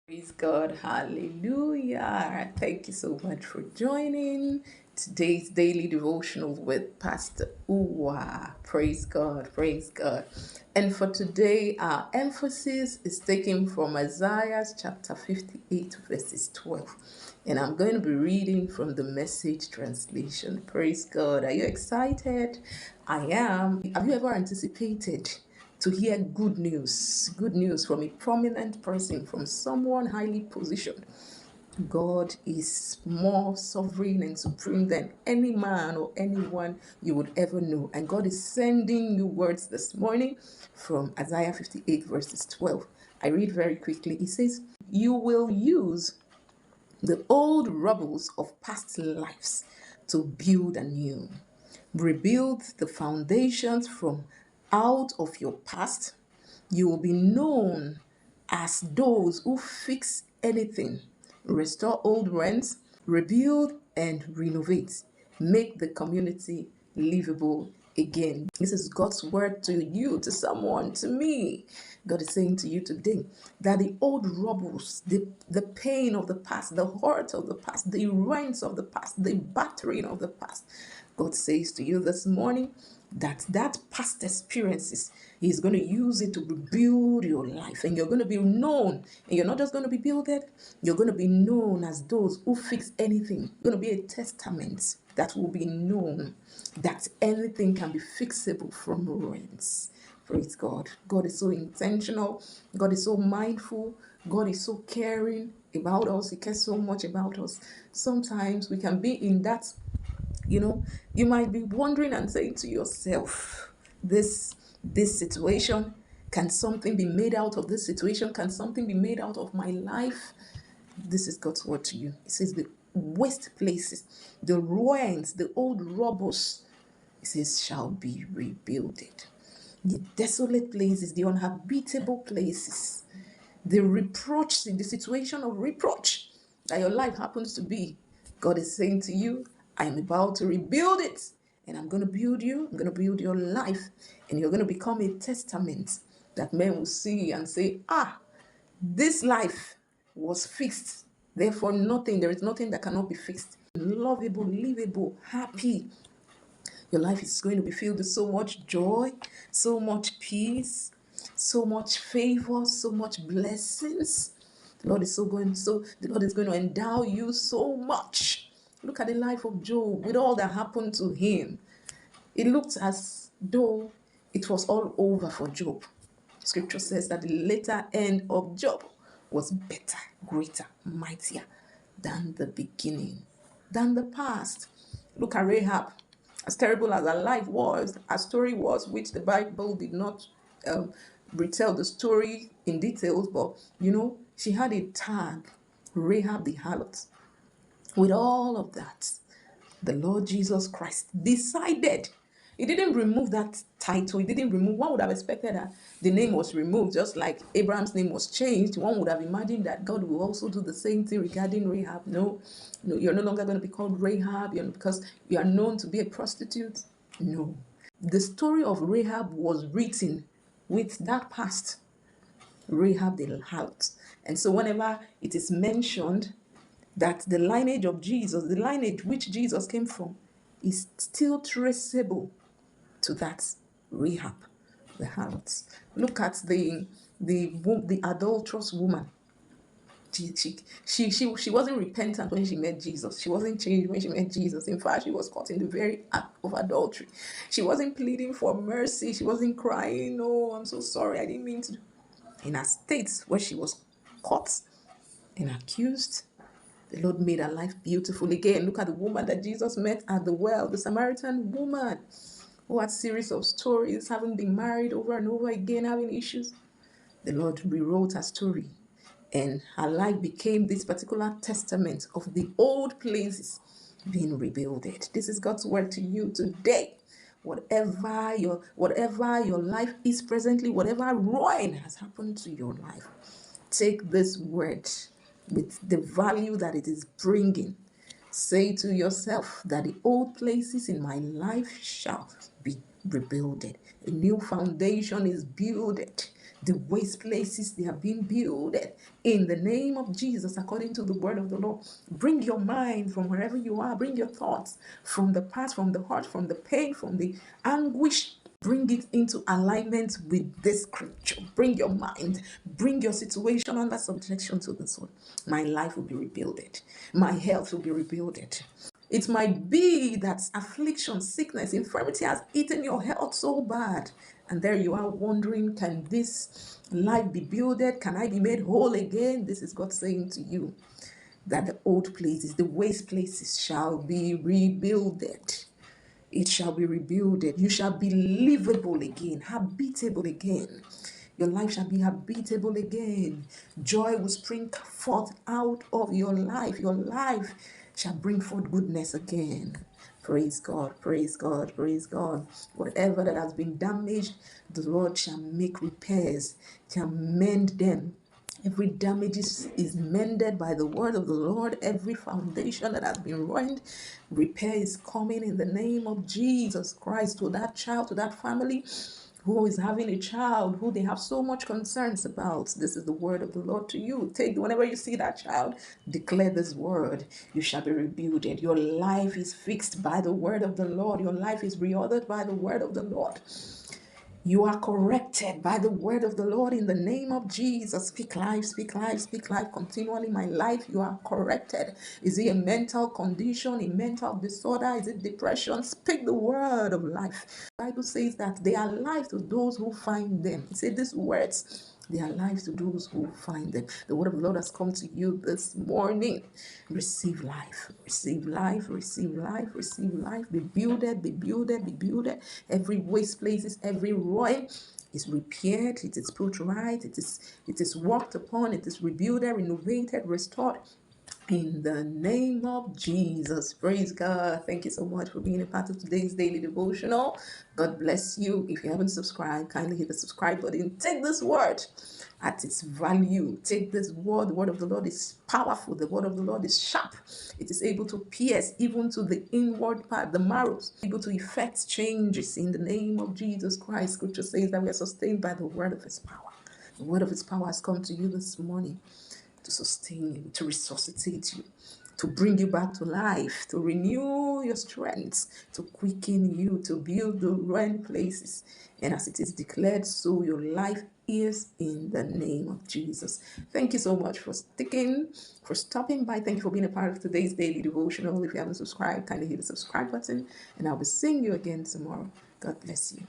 Praise God, hallelujah. Thank you so much for joining today's daily devotional with Pastor Uwa. Praise God, praise God. And for today, our emphasis is taken from Isaiah chapter 58, verses 12. And I'm going to be reading from the Message translation. Praise God. Are you excited? I am. Have you ever anticipated to hear good news from a prominent person, from someone highly positioned? God is more sovereign and supreme than any man or anyone you would ever know. And God is sending you words this morning from Isaiah 58, verses 12. I read very quickly. It says, "You will use the old rubbles of past lives to build anew. Rebuild the foundations from out of your past. You will be known as those who fix anything, restore old rents, rebuild and renovate, make the community livable again." This is God's word to you, to someone, to me. God is saying to you today that the old rubbles, the pain of the past, the hurt of the past, the rents of the past, the battering of the past, God says to you this morning that past experiences, He's going to use it to rebuild your life, and you're going to be known. And you're not just going to be builded, you're going to be known as those who fix anything. You're going to be a testament that will be known that anything can be fixable from ruins. Praise God. God is so intentional. God is so mindful. God is so caring about us. He cares so much about us. Sometimes we can be in that, you might be wondering and saying to yourself, this situation, can something be made out of this situation? Can something be made out of my life? This is God's word to you. It says the waste places, the ruins, the old rubbles, it says, shall be rebuilded. The desolate places, the uninhabitable places, the reproach, the situation of reproach that your life happens to be, God is saying to you, I'm about to rebuild it. And I'm going to build you. I'm going to build your life. And you're going to become a testament that men will see and say, this life was fixed. Therefore, there is nothing that cannot be fixed. Lovable, livable, happy. Your life is going to be filled with so much joy, so much peace, so much favor, so much blessings. The Lord is going to endow you so much. Look at the life of Job with all that happened to him. It looked as though it was all over for Job. Scripture says that the later end of Job was better, greater, mightier than the beginning, than the past. Look at Rahab. As terrible as her life was, her story was, which the Bible did not retell the story in details, but she had a tag, Rahab the harlot. With all of that, the Lord Jesus Christ decided. He didn't remove that title. He didn't remove. One would have expected that the name was removed, just like Abraham's name was changed. One would have imagined that God will also do the same thing regarding Rahab. No, no, you're no longer going to be called Rahab because you are known to be a prostitute. No. The story of Rahab was written with that past, Rahab the harlot. And so whenever it is mentioned that the lineage of Jesus, the lineage which Jesus came from, is still traceable to that Rahab, the harlot. Look at the adulterous woman. She wasn't repentant when she met Jesus. She wasn't changed when she met Jesus. In fact, she was caught in the very act of adultery. She wasn't pleading for mercy. She wasn't crying, "Oh, I'm so sorry, I didn't mean to." In her state where she was caught and accused, the Lord made her life beautiful again. Look at the woman that Jesus met at the well, the Samaritan woman who had a series of stories, having been married over and over again, having issues. The Lord rewrote her story, and her life became this particular testament of the old places being rebuilded. This is God's word to you today. Whatever your life is presently, whatever ruin has happened to your life, take this word with the value that it is bringing. Say to yourself that the old places in my life shall be rebuilded. A new foundation is builded. The waste places, they are being builded in the name of Jesus, according to the word of the Lord. Bring your mind from wherever you are. Bring your thoughts from the past, from the heart, from the pain, from the anguish. Bring it into alignment with this scripture. Bring your mind, bring your situation under subjection to this one. My life will be rebuilded. My health will be rebuilded. It might be that affliction, sickness, infirmity has eaten your health so bad. And there you are wondering, can this life be builded? Can I be made whole again? This is God saying to you that the old places, the waste places shall be rebuilded. It shall be rebuilded. You shall be livable again, habitable again. Your life shall be habitable again. Joy will spring forth out of your life. Your life shall bring forth goodness again. Praise God, praise God, praise God. Whatever that has been damaged, the Lord shall make repairs, shall mend them. Every damage is mended by the word of the Lord. Every foundation that has been ruined, repair is coming in the name of Jesus Christ to that child, to that family who is having a child who they have so much concerns about. This is the word of the Lord to you. Take, whenever you see that child, declare this word. You shall be rebuilt. Your life is fixed by the word of the Lord. Your life is reordered by the word of the Lord. You are corrected by the word of the Lord in the name of Jesus. Speak life, speak life, speak life continually. My life, you are corrected. Is it a mental condition, a mental disorder? Is it depression? Speak the word of life. The Bible says that they are life to those who find them. It said these words. They are lives to those who find them. The word of the Lord has come to you this morning. Receive life, receive life, receive life, receive life. Be builded, be builded, be builded. Every waste places, every ruin is repaired, it is put right, it is worked upon, it is rebuilt, renovated, restored. In the name of Jesus, praise God. Thank you so much for being a part of today's daily devotional. God bless you. If you haven't subscribed, kindly hit the subscribe button. Take this word at its value. Take this word. The word of the Lord is powerful. The word of the Lord is sharp. It is able to pierce even to the inward part, the marrows, able to effect changes in the name of Jesus Christ. Scripture says that we are sustained by the word of his power. The word of his power has come to you this morning to sustain you, to resuscitate you, to bring you back to life, to renew your strength, to quicken you, to build the right places. And as it is declared, so your life is in the name of Jesus. Thank you so much for sticking, for stopping by. Thank you for being a part of today's daily devotional. If you haven't subscribed, kindly hit the subscribe button, and I'll be seeing you again tomorrow. God bless you.